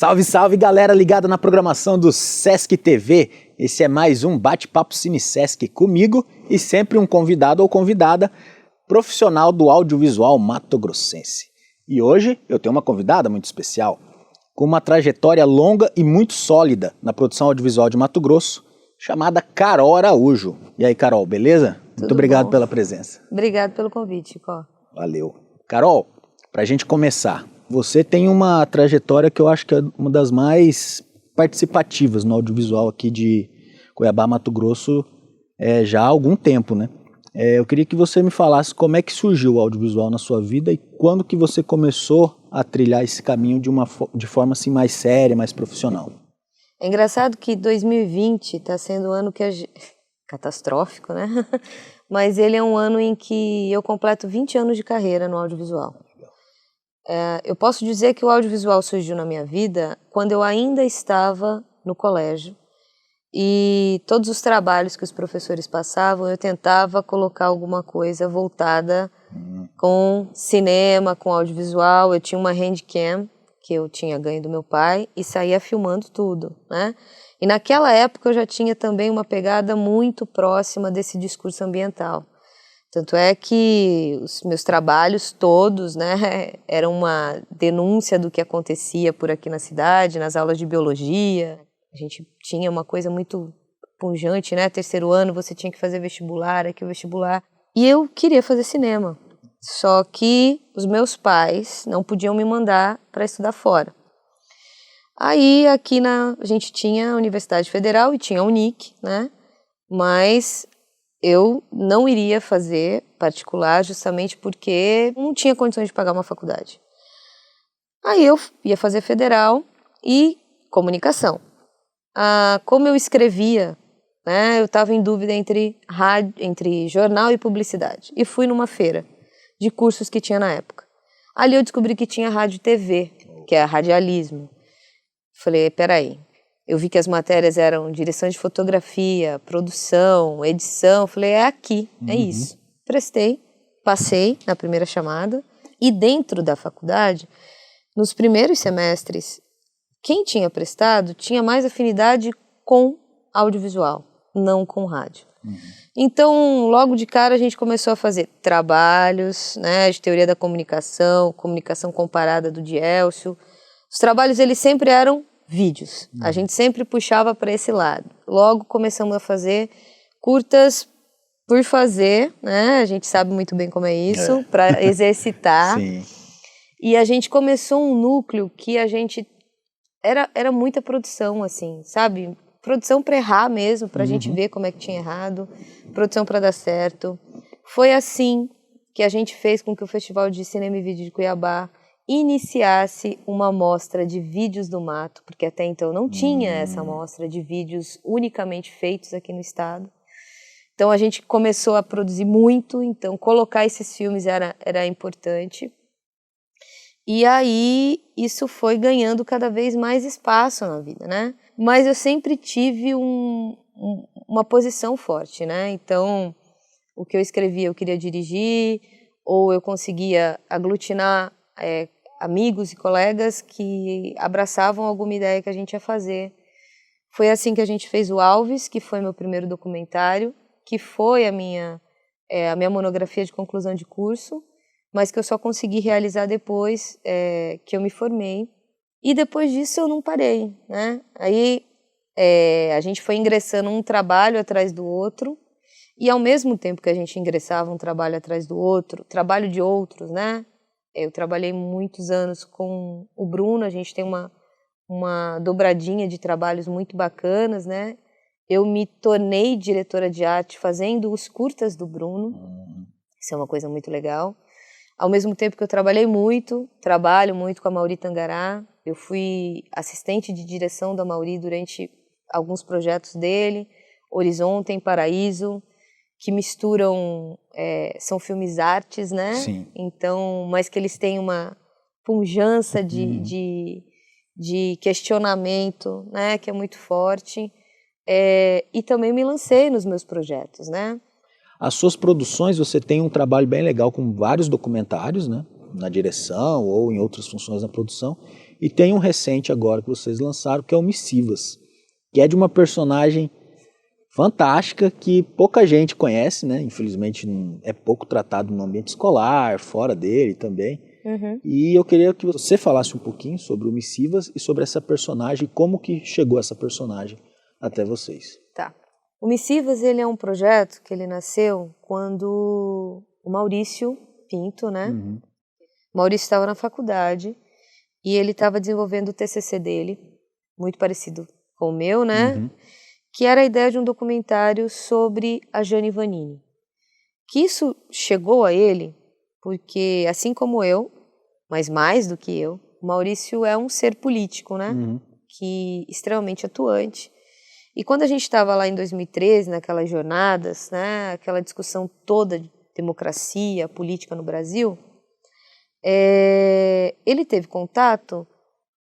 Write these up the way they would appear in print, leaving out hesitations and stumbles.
Salve, salve galera ligada na programação do Sesc TV. Esse é mais um Bate-Papo Cine Sesc comigo e sempre um convidado ou convidada profissional do audiovisual mato-grossense. E hoje eu tenho uma convidada muito especial, com uma trajetória longa e muito sólida na produção audiovisual de Mato Grosso, chamada Carol Araújo. E aí, Carol, beleza? Muito obrigado pela presença. Obrigado pelo convite, Có. Valeu. Carol, pra gente começar, você tem uma trajetória que eu acho que é uma das mais participativas no audiovisual aqui de Cuiabá, Mato Grosso, já há algum tempo, né? Eu queria que você me falasse como é que surgiu o audiovisual na sua vida e quando que você começou a trilhar esse caminho de forma assim mais séria, mais profissional. É engraçado que 2020 está sendo um ano catastrófico, né? Mas ele é um ano em que eu completo 20 anos de carreira no audiovisual. Eu posso dizer que o audiovisual surgiu na minha vida quando eu ainda estava no colégio e todos os trabalhos que os professores passavam eu tentava colocar alguma coisa voltada com cinema, com audiovisual. Eu tinha uma handcam que eu tinha ganho do meu pai e saía filmando tudo, né? E naquela época eu já tinha também uma pegada muito próxima desse discurso ambiental. Tanto é que os meus trabalhos todos, né, eram uma denúncia do que acontecia por aqui na cidade, nas aulas de biologia. A gente tinha uma coisa muito pungente, né? Terceiro ano você tinha que fazer vestibular, aqui o vestibular. E eu queria fazer cinema. Só que os meus pais não podiam me mandar para estudar fora. Aí aqui a gente tinha a Universidade Federal e tinha a Unic, né? Mas eu não iria fazer particular justamente porque não tinha condições de pagar uma faculdade. Aí eu ia fazer federal e comunicação. Como eu escrevia, né, eu estava em dúvida entre jornal e publicidade. E fui numa feira de cursos que tinha na época. Ali eu descobri que tinha rádio e TV, que é radialismo. Falei, peraí. Eu vi que as matérias eram direção de fotografia, produção, edição. Falei, é aqui, é isso. Prestei, passei na primeira chamada. E dentro da faculdade, nos primeiros semestres, quem tinha prestado tinha mais afinidade com audiovisual, não com rádio. Então, logo de cara, a gente começou a fazer trabalhos, né, de teoria da comunicação, comunicação comparada do Dielcio. Os trabalhos, eles sempre eram vídeos. A gente sempre puxava para esse lado. Logo começamos a fazer curtas por fazer, né? A gente sabe muito bem como é isso, para exercitar. Sim. E a gente começou um núcleo que a gente era muita produção, assim, sabe? Produção para errar mesmo, para a gente ver como é que tinha errado, produção para dar certo. Foi assim que a gente fez com que o Festival de Cinema e Vídeo de Cuiabá iniciasse uma mostra de vídeos do mato, porque até então não tinha essa mostra de vídeos unicamente feitos aqui no estado. Então a gente começou a produzir muito, então colocar esses filmes era importante. E aí isso foi ganhando cada vez mais espaço na vida, né? Mas eu sempre tive uma posição forte, né? Então o que eu escrevia eu queria dirigir, ou eu conseguia aglutinar amigos e colegas que abraçavam alguma ideia que a gente ia fazer. Foi assim que a gente fez o Alves, que foi meu primeiro documentário, que foi a minha monografia de conclusão de curso, mas que eu só consegui realizar depois que eu me formei. E depois disso eu não parei, né? Aí a gente foi ingressando um trabalho atrás do outro, e ao mesmo tempo que a gente ingressava um trabalho atrás do outro, trabalho de outros, né? Eu trabalhei muitos anos com o Bruno, a gente tem uma dobradinha de trabalhos muito bacanas, né? Eu me tornei diretora de arte fazendo os curtas do Bruno, isso é uma coisa muito legal. Ao mesmo tempo que eu trabalho muito com a Mauri Tangará, eu fui assistente de direção da Mauri durante alguns projetos dele, Horizonte, Paraíso, que misturam, são filmes artes, né? Sim. Então, mas que eles têm uma pujança de questionamento, né? Que é muito forte. E também me lancei nos meus projetos, né? As suas produções, você tem um trabalho bem legal com vários documentários, né? Na direção ou em outras funções da produção. E tem um recente agora que vocês lançaram, que é o Missivas, que é de uma personagem fantástica que pouca gente conhece, né? Infelizmente é pouco tratado no ambiente escolar, fora dele também. E eu queria que você falasse um pouquinho sobre o Missivas e sobre essa personagem, como que chegou essa personagem até vocês. Tá. O Missivas, ele é um projeto que ele nasceu quando o Maurício Pinto, né? O Maurício estava na faculdade e ele estava desenvolvendo o TCC dele, muito parecido com o meu, né? Que era a ideia de um documentário sobre a Jane Vanini. Que isso chegou a ele porque, assim como eu, mas mais do que eu, o Maurício é um ser político, né? Que extremamente atuante. E quando a gente estava lá em 2013, naquelas jornadas, né, aquela discussão toda de democracia, política no Brasil, ele teve contato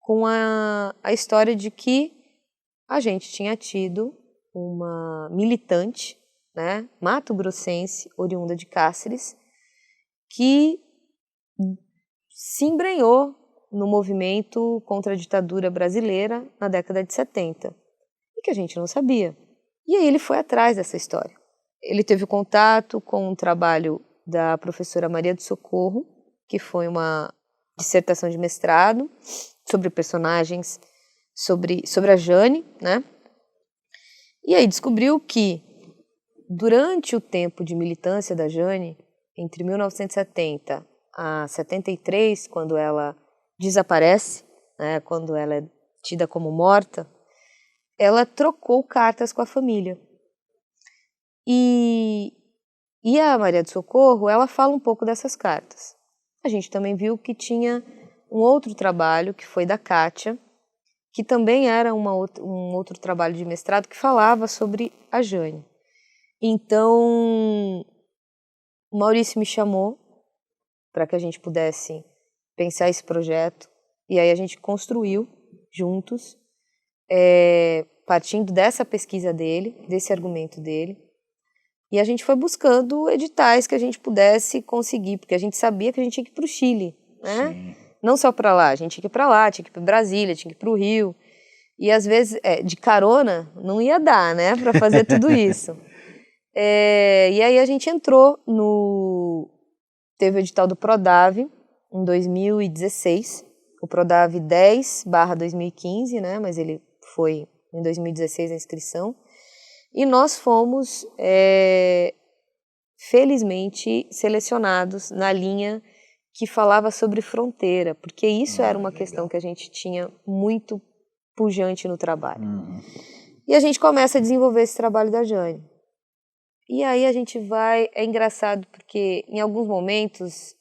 com a história de que a gente tinha tido uma militante, né, mato-grossense, oriunda de Cáceres, que se embrenhou no movimento contra a ditadura brasileira na década de 70. E que a gente não sabia. E aí ele foi atrás dessa história. Ele teve contato com um trabalho da professora Maria do Socorro, que foi uma dissertação de mestrado sobre personagens, sobre a Jane, né? E aí descobriu que, durante o tempo de militância da Jane, entre 1970 a 73, quando ela desaparece, né, quando ela é tida como morta, ela trocou cartas com a família. E a Maria do Socorro, ela fala um pouco dessas cartas. A gente também viu que tinha um outro trabalho, que foi da Kátia, que também era um outro trabalho de mestrado que falava sobre a Jane. Então, o Maurício me chamou para que a gente pudesse pensar esse projeto, e aí a gente construiu juntos, partindo dessa pesquisa dele, desse argumento dele, e a gente foi buscando editais que a gente pudesse conseguir, porque a gente sabia que a gente tinha que ir para o Chile, né? Sim. Não só para lá, a gente tinha que ir para lá, tinha que ir para Brasília, tinha que ir para o Rio, e às vezes, de carona, não ia dar, né, para fazer tudo isso. E aí a gente entrou teve o edital do Prodave, em 2016, o Prodave 10/2015, né, mas ele foi em 2016 a inscrição, e nós fomos, felizmente, selecionados na linha que falava sobre fronteira, porque isso era uma questão que a gente tinha muito pujante no trabalho. E a gente começa a desenvolver esse trabalho da Jane. E aí a gente vai, é engraçado porque em alguns momentos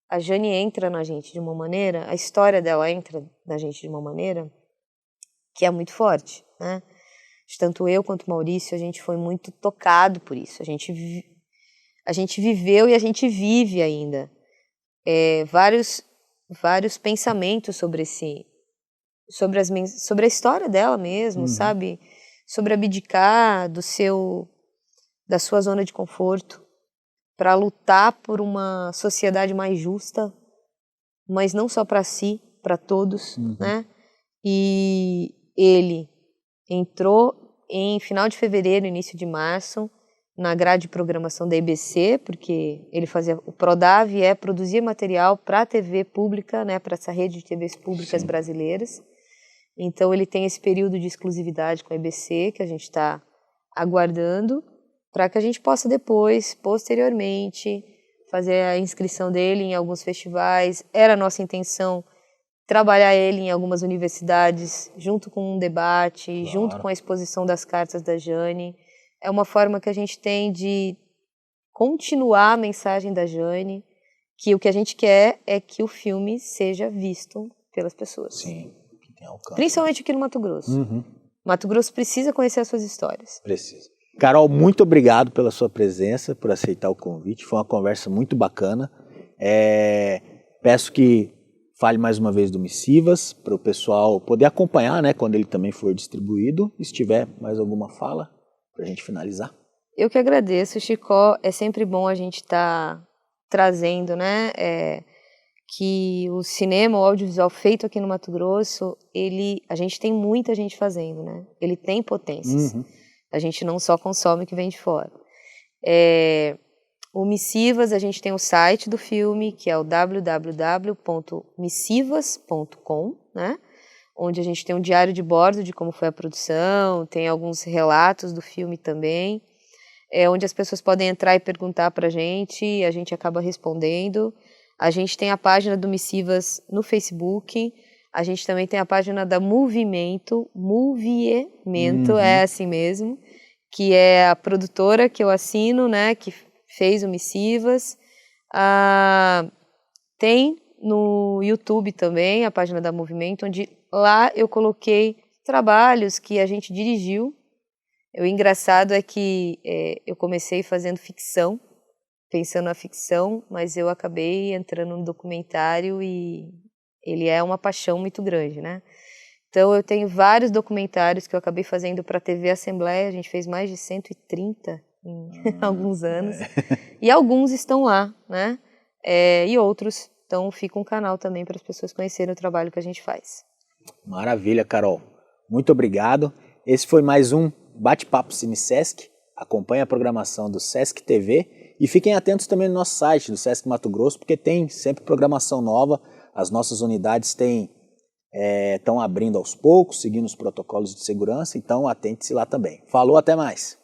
a Jane entra na gente de uma maneira, a história dela entra na gente de uma maneira que é muito forte, né? Tanto eu quanto o Maurício, a gente foi muito tocado por isso. A gente viveu e a gente vive ainda vários pensamentos sobre a história dela mesmo, sabe? Sobre abdicar da sua zona de conforto para lutar por uma sociedade mais justa, mas não só para si, para todos, né? E ele entrou em final de fevereiro, início de março, na grade de programação da EBC, porque ele fazia o Prodave, produzir material para a TV pública, né, para essa rede de TVs públicas brasileiras. Então ele tem esse período de exclusividade com a EBC, que a gente está aguardando, para que a gente possa depois, posteriormente, fazer a inscrição dele em alguns festivais. Era a nossa intenção trabalhar ele em algumas universidades, junto com um debate, junto com a exposição das cartas da Jane. É uma forma que a gente tem de continuar a mensagem da Jane, que o que a gente quer é que o filme seja visto pelas pessoas. Sim, que tem alcance. Principalmente aqui no Mato Grosso. Mato Grosso precisa conhecer as suas histórias. Precisa. Carol, muito obrigado pela sua presença, por aceitar o convite. Foi uma conversa muito bacana. Peço que fale mais uma vez do Missivas, para o pessoal poder acompanhar, né, quando ele também for distribuído. Se tiver mais alguma fala, para a gente finalizar. Eu que agradeço, Chicó. É sempre bom a gente estar trazendo, né, que o cinema, o audiovisual feito aqui no Mato Grosso, a gente tem muita gente fazendo, né? Ele tem potências. A gente não só consome o que vem de fora. O Missivas, a gente tem o site do filme, que é o www.missivas.com, né? Onde a gente tem um diário de bordo de como foi a produção, tem alguns relatos do filme também, onde as pessoas podem entrar e perguntar para a gente acaba respondendo. A gente tem a página do Missivas no Facebook, a gente também tem a página da Movimento, é assim mesmo, que é a produtora que eu assino, né, que fez o Missivas. Tem no YouTube também a página da Movimento, onde lá eu coloquei trabalhos que a gente dirigiu. O engraçado é que eu comecei fazendo ficção, pensando na ficção, mas eu acabei entrando no documentário e ele é uma paixão muito grande, né? Então eu tenho vários documentários que eu acabei fazendo para a TV Assembleia, a gente fez mais de 130 em alguns anos, e alguns estão lá, né? E outros, então fica um canal também para as pessoas conhecerem o trabalho que a gente faz. Maravilha, Carol. Muito obrigado. Esse foi mais um Bate-Papo Cine Sesc. Acompanhe a programação do Sesc TV e fiquem atentos também no nosso site do Sesc Mato Grosso, porque tem sempre programação nova. As nossas unidades estão abrindo aos poucos, seguindo os protocolos de segurança, então atente-se lá também. Falou, até mais!